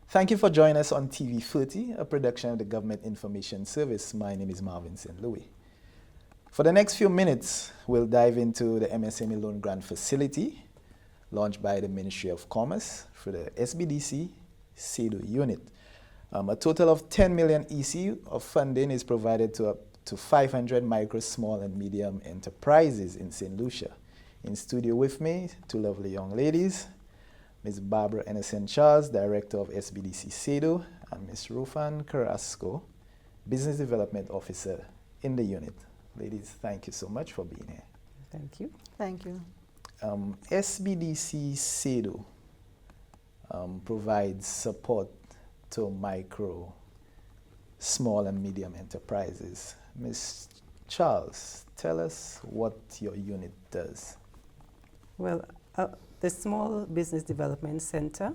Thank you for joining us on TV30, a production of the Government Information Service. My name is Marvin St. Louis. For the next few minutes, we'll dive into the MSME Loan Grant Facility launched by the Ministry of Commerce through the SBDC CEDO unit. A total of 10 million EC of funding is provided to up to 500 micro, small, and medium enterprises in St. Lucia. In studio with me, two lovely young ladies, Ms. Barbara Innocent-Charles, Director of SBDC CEDO, and Ms. Rufan Carrasco, Business Development Officer in the unit. Ladies, thank you so much for being here. Thank you. Thank you. SBDC CEDO provides support to micro, small, and medium enterprises. Ms. Charles, tell us what your unit does. Well, the Small Business Development Center,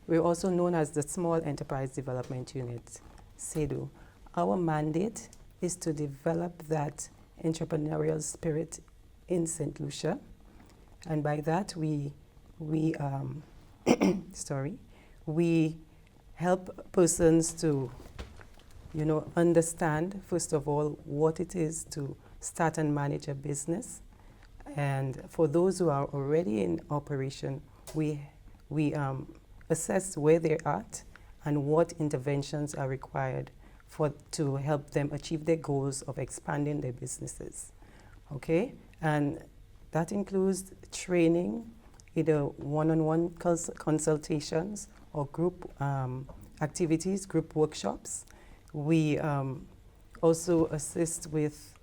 we're also known as the Small Enterprise Development Unit, CEDO. Our mandate is to develop that entrepreneurial spirit in St. Lucia. And by that, we help persons to, understand, first of all, what it is to start and manage a business. And for those who are already in operation, we assess where they're at and what interventions are required to help them achieve their goals of expanding their businesses. Okay? And that includes training, either one-on-one consultations or group activities, group workshops. We also assist with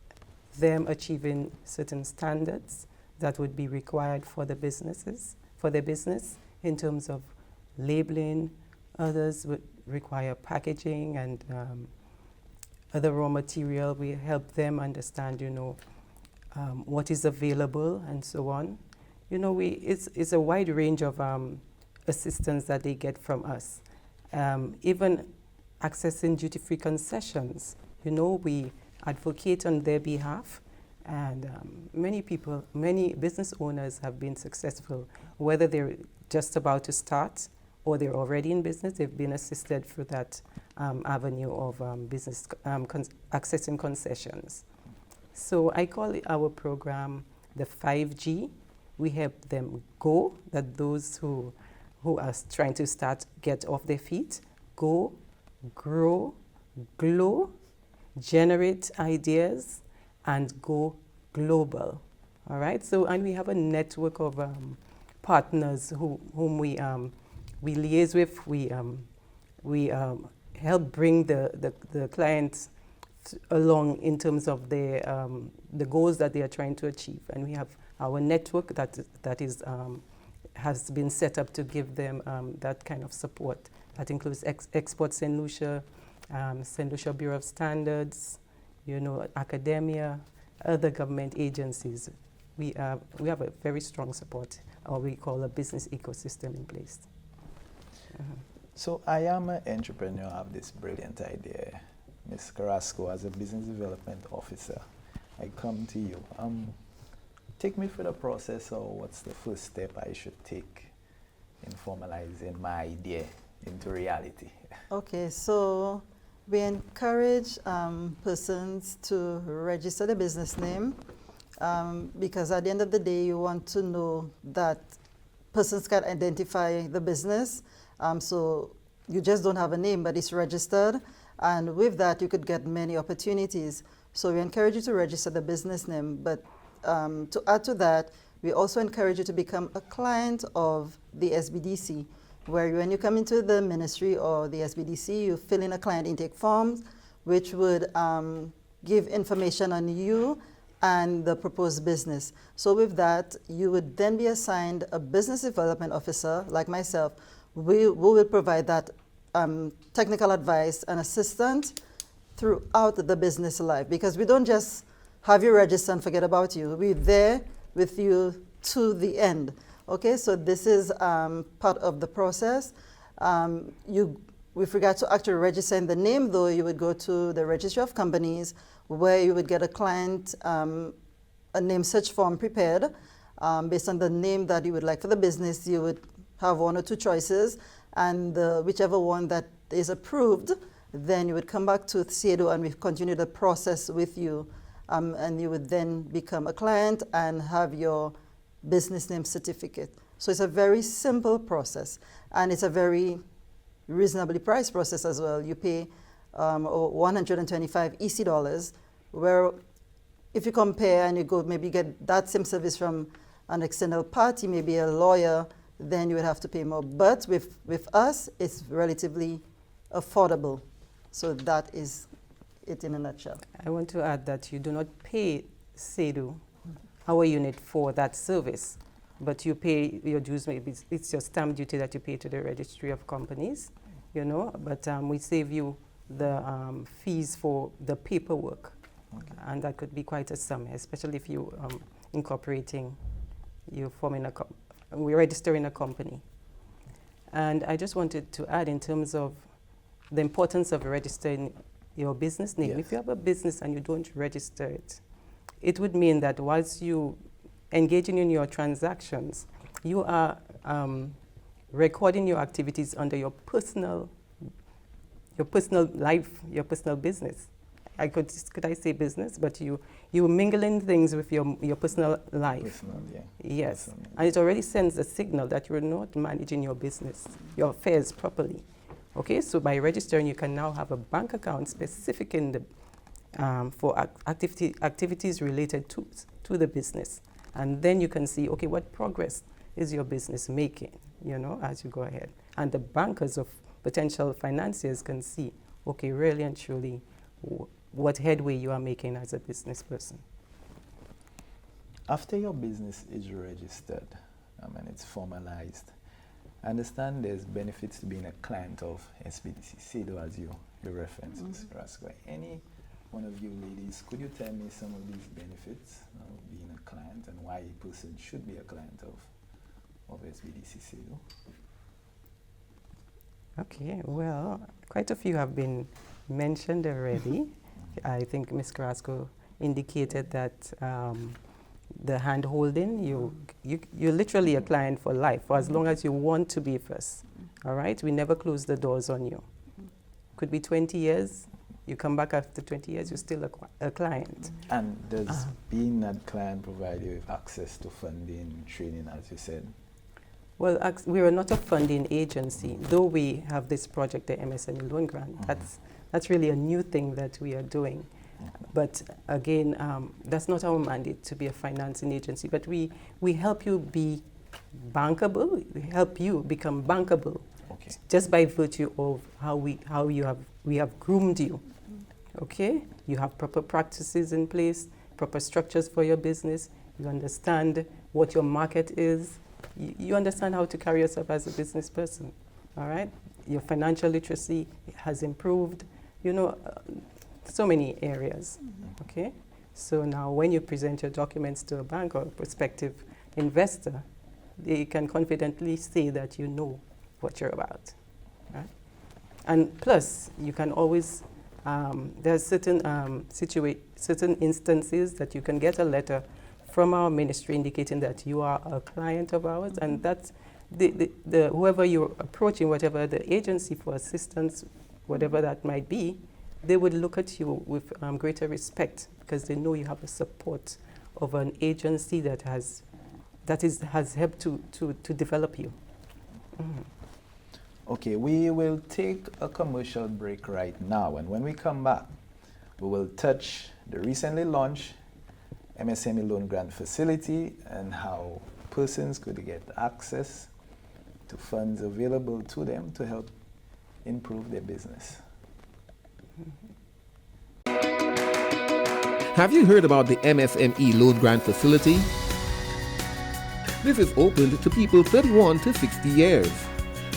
them achieving certain standards that would be required for their business in terms of labeling. Others would require packaging and other raw material. We help them understand, what is available and so on. It's a wide range of assistance that they get from us. Even accessing duty-free concessions, we advocate on their behalf, and many business owners have been successful, whether they're just about to start or they're already in business. They've been assisted through that avenue of accessing concessions. So I call our program the 5G. We help them go, that those who are trying to start get off their feet, go, grow, glow, generate ideas, and go global. All right. So, and we have a network of partners whom we liaise with. We help bring the clients along in terms of the goals that they are trying to achieve, and we have our network that is has been set up to give them that kind of support. That includes Export St. Lucia, St. Lucia Bureau of Standards, academia, other government agencies. We have a very strong support, or we call a business ecosystem in place. So I am an entrepreneur. I have this brilliant idea. Ms. Carrasco, as a business development officer, I come to you. Take me through the process, or what's the first step I should take in formalizing my idea into reality? Okay, so we encourage persons to register the business name because at the end of the day, you want to know that persons can identify the business. So you just don't have a name, but it's registered. And with that, you could get many opportunities. So we encourage you to register the business name. But to add to that, we also encourage you to become a client of the SBDC, where when you come into the ministry or the SBDC, you fill in a client intake form, which would give information on you and the proposed business. So with that, you would then be assigned a business development officer, like myself. We will provide that technical advice and assistance throughout the business life, because we don't just have you register and forget about you. We're there with you to the end. Okay, so this is part of the process. With regard to actually registering the name, though, you would go to the Registry of Companies, where you would get a client, a name search form prepared. Based on the name that you would like for the business, you would have one or two choices, and whichever one that is approved, then you would come back to CEDO and we continue the process with you, and you would then become a client and have your business name certificate. So it's a very simple process, and it's a very reasonably priced process as well. You pay 125 EC dollars, where if you compare and you go maybe get that same service from an external party, maybe a lawyer, then you would have to pay more. But with us, it's relatively affordable. So that is it in a nutshell. I want to add that you do not pay CEDO, our unit, for that service, but you pay your dues. Maybe it's your stamp duty that you pay to the registry of companies, you know, but we save you the fees for the paperwork. Okay. And that could be quite a sum, especially if you incorporating, you forming we're registering a company. And I just wanted to add in terms of the importance of registering your business name. Yes. If you have a business and you don't register it, it would mean that whilst you engaging in your transactions, you are recording your activities under your personal life, your personal business. Could I say business? But you mingling things with your personal life. Personal, yeah. Yes, Personal. and it already sends a signal that you're not managing your business, your affairs properly. Okay, so by registering, you can now have a bank account specific in the for activities related to the business, and then you can see, okay, what progress is your business making, you know, as you go ahead, and the bankers of potential financiers can see, okay, really and truly, what headway you are making as a business person. After your business is registered and it's formalized, I understand there's benefits to being a client of SBDC CEDO, as you referenced, Ms. Carrasco. Any one of you ladies, could you tell me some of these benefits of being a client and why a person should be a client of SBDC CEDO? Okay, well, quite a few have been mentioned already. I think Ms. Carrasco indicated that the hand-holding, you're literally a client for life, for as long as you want to be with us. All right? We never close the doors on you. Could be 20 years. You come back after 20 years, you're still a client. And does being a client provide you with access to funding, training, as you said? Well, we are not a funding agency, though we have this project, the MSME loan grant. That's really a new thing that we are doing. But again, that's not our mandate to be a financing agency, but we help you be bankable. We help you become bankable, Okay. just by virtue of how we have groomed you. Okay, you have proper practices in place, proper structures for your business. You understand what your market is. You understand how to carry yourself as a business person. All right, your financial literacy has improved. You know. So many areas, okay? So now when you present your documents to a bank or a prospective investor, they can confidently say that you know what you're about, right? And plus, you can always, there's certain instances that you can get a letter from our ministry indicating that you are a client of ours, and that's the whoever you're approaching, whatever the agency for assistance, whatever that might be, they would look at you with greater respect because they know you have the support of an agency that has helped to develop you. Okay, we will take a commercial break right now, and when we come back, we will touch the recently launched MSME loan grant facility and how persons could get access to funds available to them to help improve their business. Have you heard about the MSME loan grant facility? This is open to people 31 to 60 years.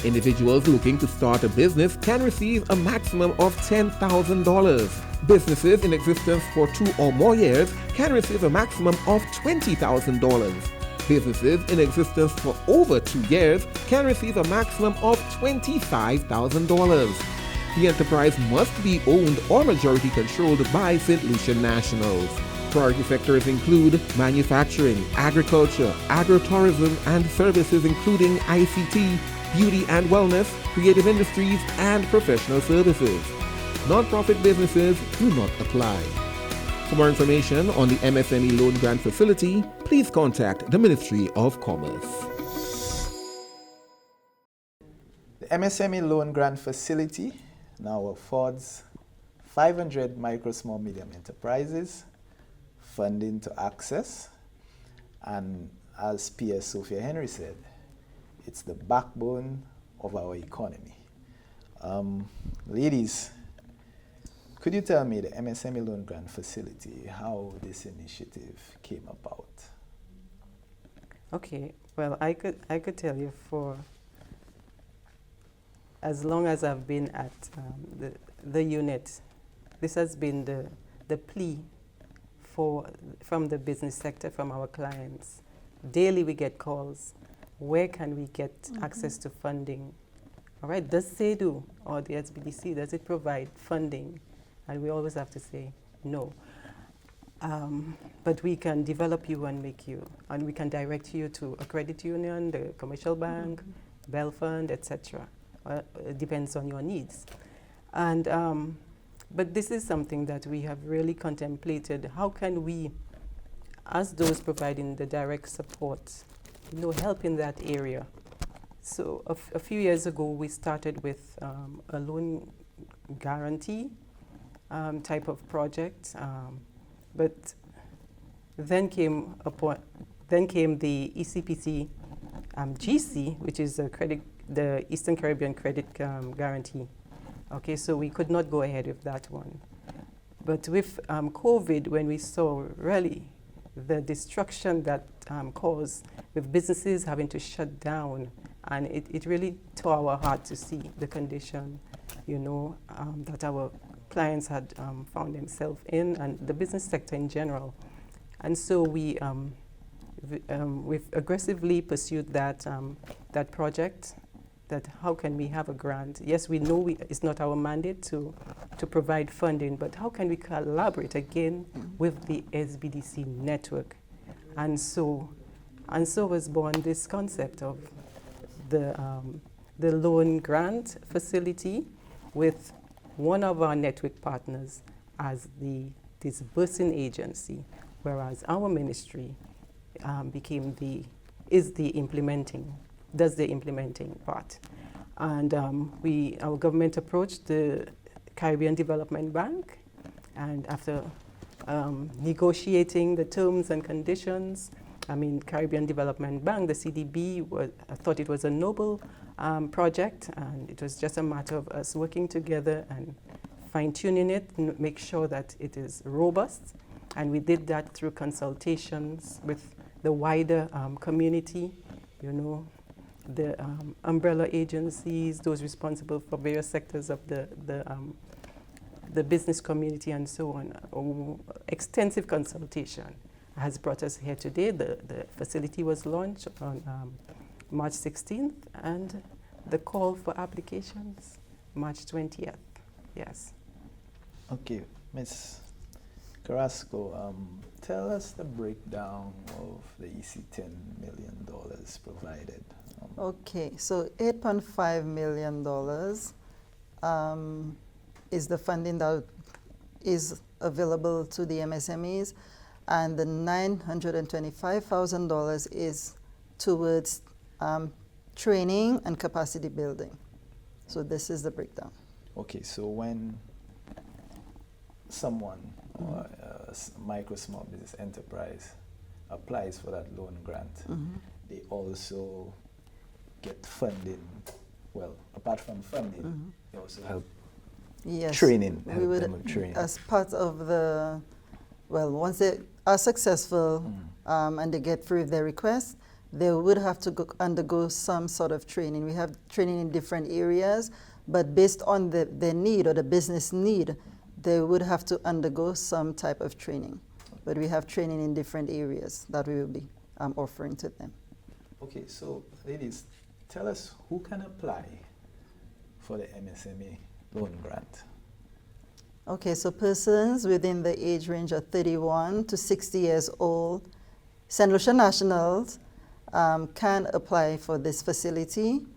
Individuals looking to start a business can receive a maximum of $10,000. Businesses in existence for 2 or more years can receive a maximum of $20,000. Businesses in existence for over 2 years can receive a maximum of $25,000. The enterprise must be owned or majority controlled by St. Lucia nationals. Priority sectors include manufacturing, agriculture, agritourism, and services including ICT, beauty and wellness, creative industries, and professional services. Non-profit businesses do not apply. For more information on the MSME Loan Grant Facility, please contact the Ministry of Commerce. The MSME Loan Grant Facility now affords 500 micro, small, medium enterprises funding to access, and as PS Sophia Henry said, it's the backbone of our economy. Ladies, could you tell me the MSME Loan Grant Facility, how this initiative came about? Okay, well, I could tell you for as long as I've been at the unit, this has been the plea from the business sector, from our clients. Daily we get calls. Where can we get access to funding? All right, does SEDU or the SBDC, does it provide funding? And we always have to say no. But we can develop you and make you, and we can direct you to a credit union, the commercial bank, Bell Fund, etc. It depends on your needs. And but this is something that we have really contemplated. How can we, as those providing the direct support, help in that area? So a few years ago, we started with a loan guarantee type of project, but then came the ECPC GC, which is the Eastern Caribbean Credit Guarantee. Okay, so we could not go ahead with that one. But with COVID, when we saw really the destruction that caused with businesses having to shut down, and it really tore our heart to see the condition, that our clients had found themselves in, and the business sector in general. And so we've aggressively pursued that project. That how can we have a grant? Yes, we know it's not our mandate to provide funding, but how can we collaborate again with the SBDC network? And so was born this concept of the loan grant facility with one of our network partners as the disbursing agency, whereas our ministry does the implementing part. And our government approached the Caribbean Development Bank, and after negotiating the terms and conditions, Caribbean Development Bank, the CDB, thought it was a noble project, and it was just a matter of us working together and fine-tuning it and make sure that it is robust. And we did that through consultations with the wider community, the umbrella agencies, those responsible for various sectors of the business community and so on. Extensive consultation has brought us here today. The facility was launched on March 16th, and the call for applications, March 20th. Yes. Okay, Ms. Carrasco, tell us the breakdown of the $10 million provided. Okay, so $8.5 million is the funding that is available to the MSMEs, and the $925,000 is towards training and capacity building. So this is the breakdown. Okay, so when someone or a micro small business enterprise applies for that loan grant, they also get funding. Well, apart from funding, they also help training. We would, them with training. As part of once they are successful and they get through their request, they would have to undergo some sort of training. We have training in different areas, but based on the need or the business need, they would have to undergo some type of training. But we have training in different areas that we will be offering to them. Okay, so ladies, tell us who can apply for the MSME loan grant. Okay, so persons within the age range of 31 to 60 years old, St. Lucia nationals, can apply for this facility.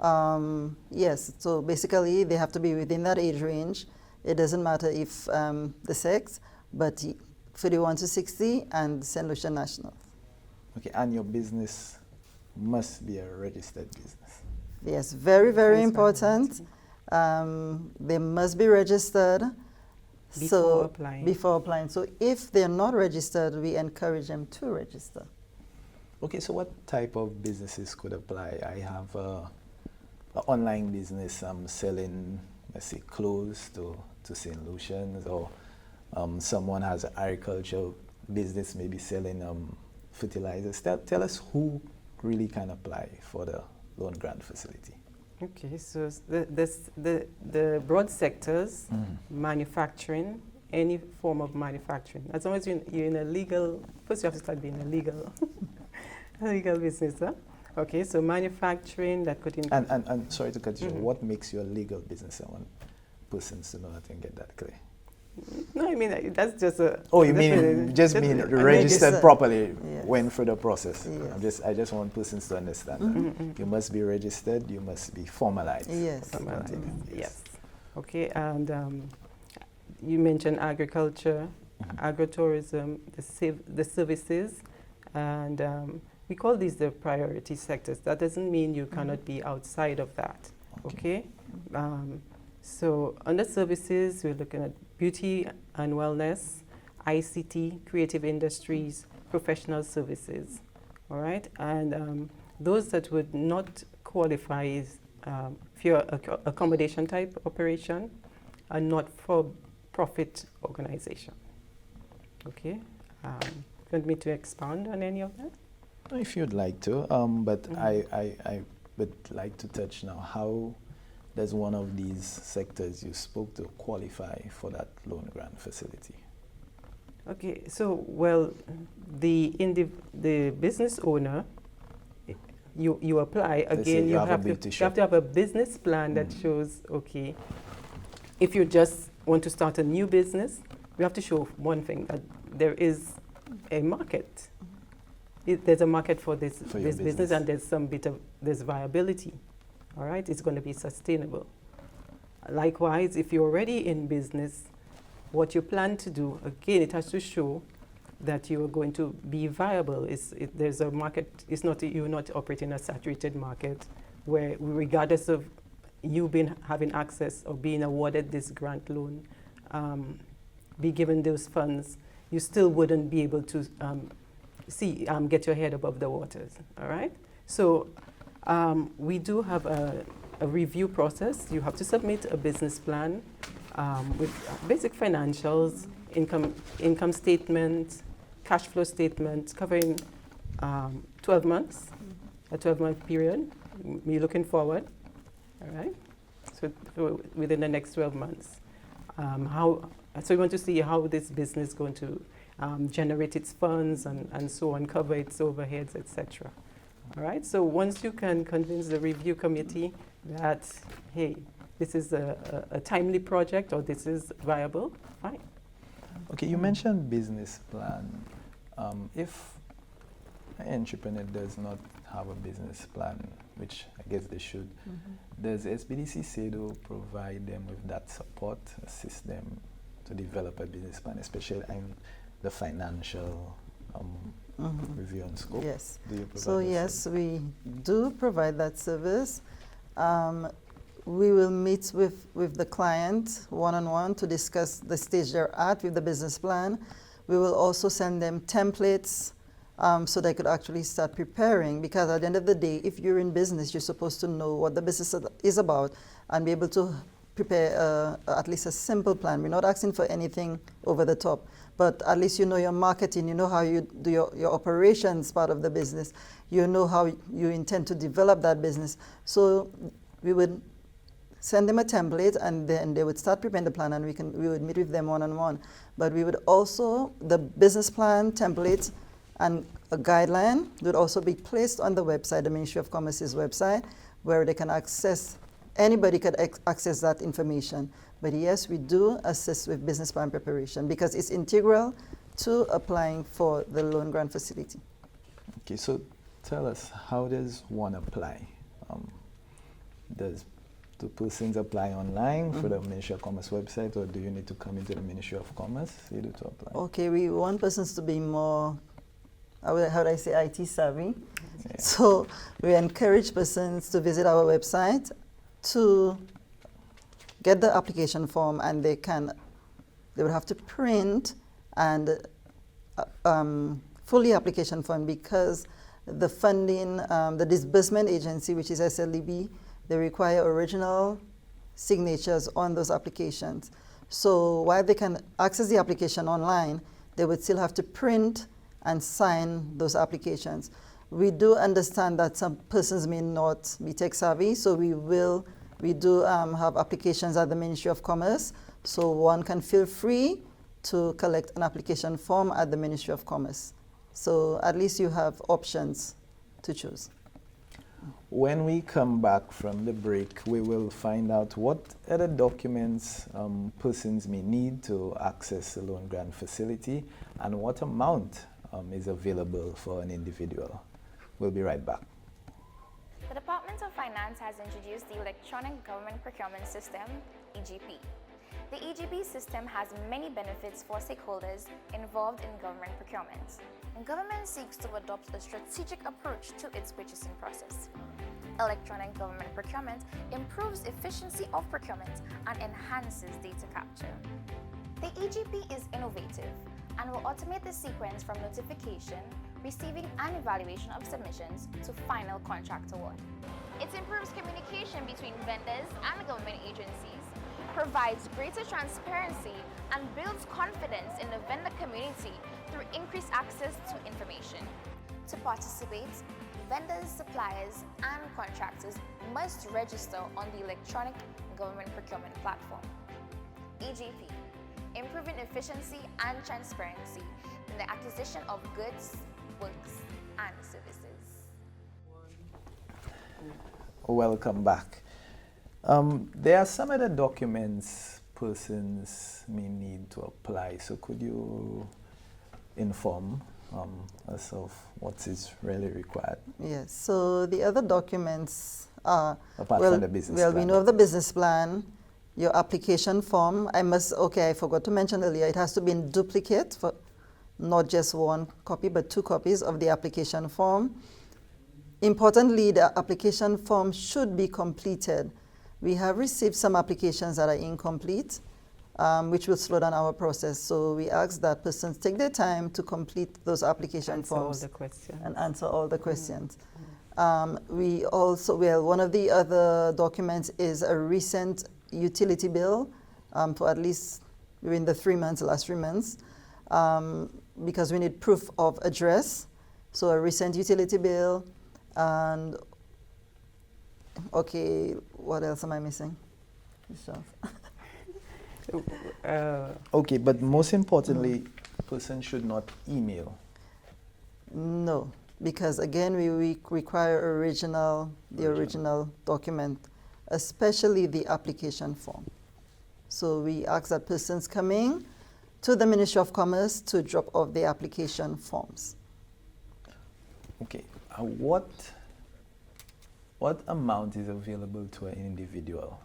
Yes, so basically they have to be within that age range. It doesn't matter if the sex, but 31 to 60 and St. Lucia National. Okay, and your business must be a registered business. Yes, very, very That's important. They must be registered. Before applying. Before applying. So if they're not registered, we encourage them to register. Okay, so what type of businesses could apply? I have an online business. I'm selling, let's say, clothes to St. Lucians, or someone has an agricultural business, maybe selling fertilizers. Tell us who really can apply for the loan grant facility. Okay, so the broad sectors, manufacturing, any form of manufacturing. As long as you're in a legal, first you have to start being a legal business, huh? Okay, so manufacturing, that could include... And sorry to cut you, what makes you a legal business? I want persons to know that and get that clear. No, I mean, that's just a... Oh, you mean just being registered properly Yes. went through the process. Yes. I just want persons to understand that. You must be registered, you must be formalized. Yes. Formalized, yes. Okay, and you mentioned agriculture, agritourism, the services, and we call these the priority sectors. That doesn't mean you cannot be outside of that, okay? So under services, we're looking at beauty and wellness, ICT, creative industries, professional services, all right? And those that would not qualify is if you're accommodation type operation, a not-for-profit organization, okay? Want me to expound on any of that? If you'd like to, but I would like to touch now, how does one of these sectors you spoke to qualify for that loan grant facility? Okay, so, well, the business owner, you apply, again, you have to have a business plan that shows, okay, if you just want to start a new business, you have to show one thing, that there is a market. There's a market for this business, and there's viability. All right, it's going to be sustainable. Likewise, if you're already in business, what you plan to do, again, it has to show that you are going to be viable. There's a market. You're not operating a saturated market, where regardless of you having access or being awarded this grant loan, be given those funds, you still wouldn't be able to get your head above the waters. All right, so. We do have a review process. You have to submit a business plan with basic financials, income statement, cash flow statement, covering 12 months, a 12-month period. You're looking forward, all right? So within the next 12 months. So we want to see how this business is going to generate its funds and so on, cover its overheads, etc. All right, so once you can convince the review committee that, hey, this is a timely project or this is viable, fine. Okay, you mentioned business plan. If an entrepreneur does not have a business plan, which I guess they should, does SBDC SEDO provide them with that support, assist them to develop a business plan, especially in the financial review and scope? Yes. Do you provide so yes, service? we do provide that service. We will meet with the client one-on-one to discuss the stage they're at with the business plan. We will also send them templates so they could actually start preparing, because at the end of the day, if you're in business, you're supposed to know what the business is about and be able to prepare at least a simple plan. We're not asking for anything over the top, but at least you know your marketing, you know how you do your operations part of the business, you know how you intend to develop that business. So we would send them a template, and then they would start preparing the plan, and we would meet with them one-on-one. But we would also, the business plan template and a guideline would also be placed on the website, the Ministry of Commerce's website, where they can access, anybody could access that information. But yes, we do assist with business plan preparation because it's integral to applying for the loan grant facility. Okay, so tell us, how does one apply? do persons apply online for the Ministry of Commerce website, or do you need to come into the Ministry of Commerce to apply? Okay, we want persons to be more, how do I say, IT savvy. Yeah. So we encourage persons to visit our website to get the application form, and they would have to print and fully application form, because the funding, the disbursement agency, which is SLDB, they require original signatures on those applications. So while they can access the application online, they would still have to print and sign those applications. We do understand that some persons may not be tech savvy, so we do have applications at the Ministry of Commerce, so one can feel free to collect an application form at the Ministry of Commerce. So at least you have options to choose. When we come back from the break, we will find out what other documents persons may need to access the loan grant facility and what amount is available for an individual. We'll be right back. The Department of Finance has introduced the Electronic Government Procurement System, EGP. The EGP system has many benefits for stakeholders involved in government procurement. And government seeks to adopt a strategic approach to its purchasing process. Electronic government procurement improves efficiency of procurement and enhances data capture. The EGP is innovative and will automate the sequence from notification, receiving and evaluation of submissions to final contract award. It improves communication between vendors and government agencies, provides greater transparency, and builds confidence in the vendor community through increased access to information. To participate, vendors, suppliers, and contractors must register on the Electronic Government Procurement Platform. EGP, improving efficiency and transparency in the acquisition of goods, works, and services. Welcome back. There are some other documents persons may need to apply, so could you inform us of what is really required? Yes, so the other documents are, Apart from the business plan. we know of the business plan, your application form. I forgot to mention earlier, it has to be in duplicate, for not just one copy, but 2 copies of the application form. Importantly, the application form should be completed. We have received some applications that are incomplete, which will slow down our process. So we ask that persons take their time to complete those application forms. Answer all the questions. And answer all the questions. We also, one of the other documents is a recent utility bill for at least within the last 3 months, because we need proof of address. So a recent utility bill, and okay, what else am I missing? Okay, but most importantly, person should not email. No, because again, we require the original document, especially the application form. So we ask that persons coming to the Ministry of Commerce to drop off the application forms. Okay, what amount is available to an individual?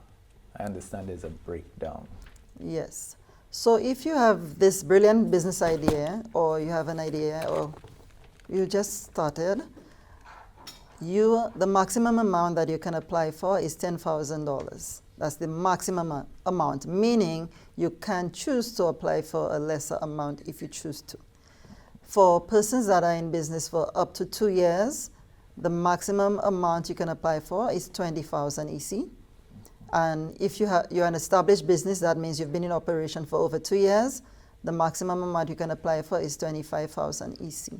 I understand there's a breakdown. Yes. So if you have this brilliant business idea, or you have an idea, or you just started, the maximum amount that you can apply for is $10,000. That's the maximum amount, meaning you can choose to apply for a lesser amount if you choose to. For persons that are in business for up to 2 years, the maximum amount you can apply for is 20,000 EC. And if you're an established business, that means you've been in operation for over 2 years, the maximum amount you can apply for is 25,000 EC.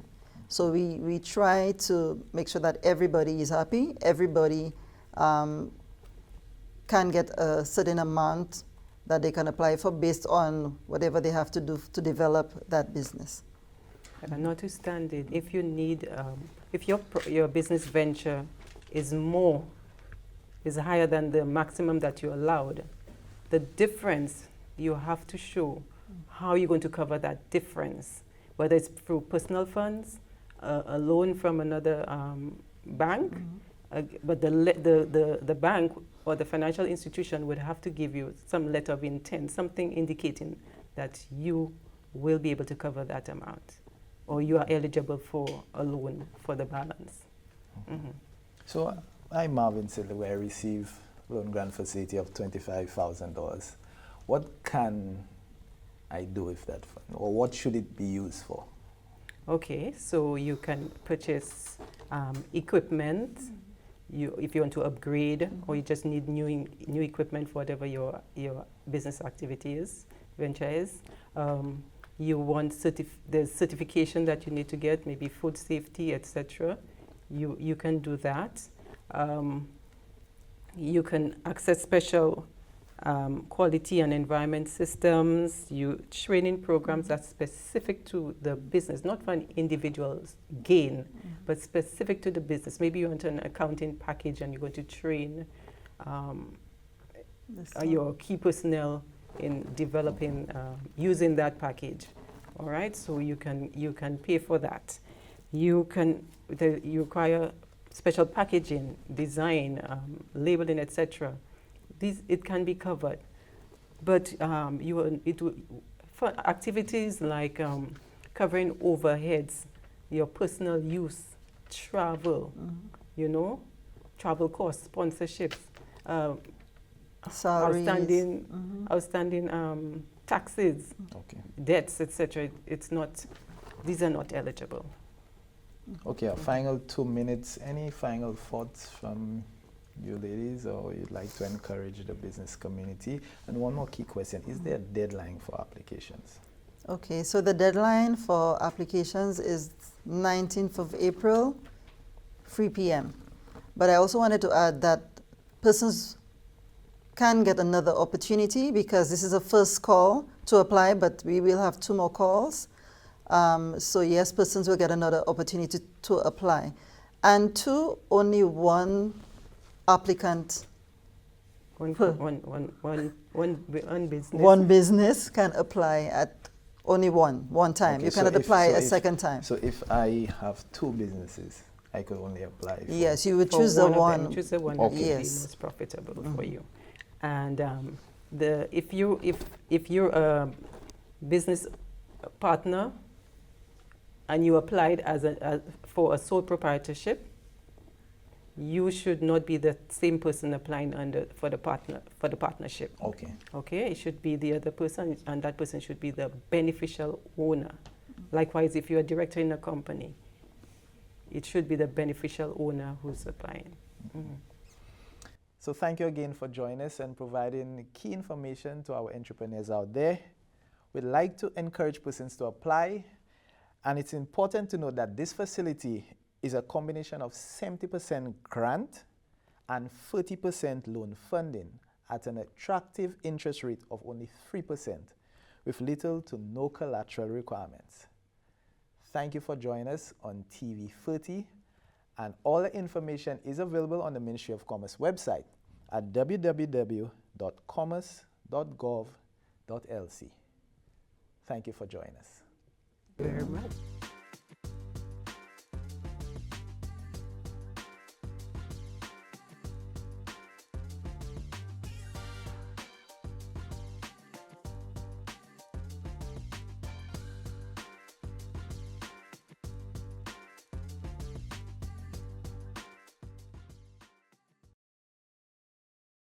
So we try to make sure that everybody is happy, everybody can get a certain amount that they can apply for based on whatever they have to do to develop that business. Notwithstanding, if you need, if your business venture is higher than the maximum that you allowed, the difference you have to show how you're going to cover that difference, whether it's through personal funds, a loan from another bank, But the bank or the financial institution would have to give you some letter of intent, something indicating that you will be able to cover that amount, or you are eligible for a loan for the balance. Mm-hmm. So I, Marvin Sidley, I receive loan grant facility of $25,000. What can I do with that fund, or what should it be used for? Okay, so you can purchase equipment. If you want to upgrade, or you just need new equipment for whatever your business activity is, venture is. You want there's certification that you need to get, maybe food safety, etc. You can do that. You can access special quality and environment systems, training programs that's specific to the business, not for an individual's gain, but specific to the business. Maybe you want an accounting package and you're going to train your key personnel in developing, using that package. All right, so you can pay for that. You require special packaging, design, labeling, etc. It can be covered, but for activities like covering overheads, your personal use, travel, travel costs, sponsorships, salaries, outstanding taxes, debts, etc. These are not eligible. Okay, our final 2 minutes. Any final thoughts from you ladies, or you'd like to encourage the business community? And one more key question, is there a deadline for applications? Okay, so the deadline for applications is 19th of April, 3 p.m. But I also wanted to add that persons can get another opportunity, because this is a first call to apply, but we will have 2 more calls. So yes, persons will get another opportunity to apply. And only one applicant. One business. One business can apply at only one time. You cannot apply a second time. So if I have 2 businesses, I could only apply for... Yes, you would choose the one. Choose the one that will be most profitable for you. And if you're a business partner and you applied for a sole proprietorship, you should not be the same person applying for the partnership. Okay. Okay, it should be the other person, and that person should be the beneficial owner. Likewise, if you're a director in a company, it should be the beneficial owner who's applying. So thank you again for joining us and providing key information to our entrepreneurs out there. We'd like to encourage persons to apply, and it's important to note that this facility is a combination of 70% grant and 30% loan funding at an attractive interest rate of only 3%, with little to no collateral requirements. Thank you for joining us on TV30, and all the information is available on the Ministry of Commerce website at www.commerce.gov.lc. Thank you for joining us. Very much.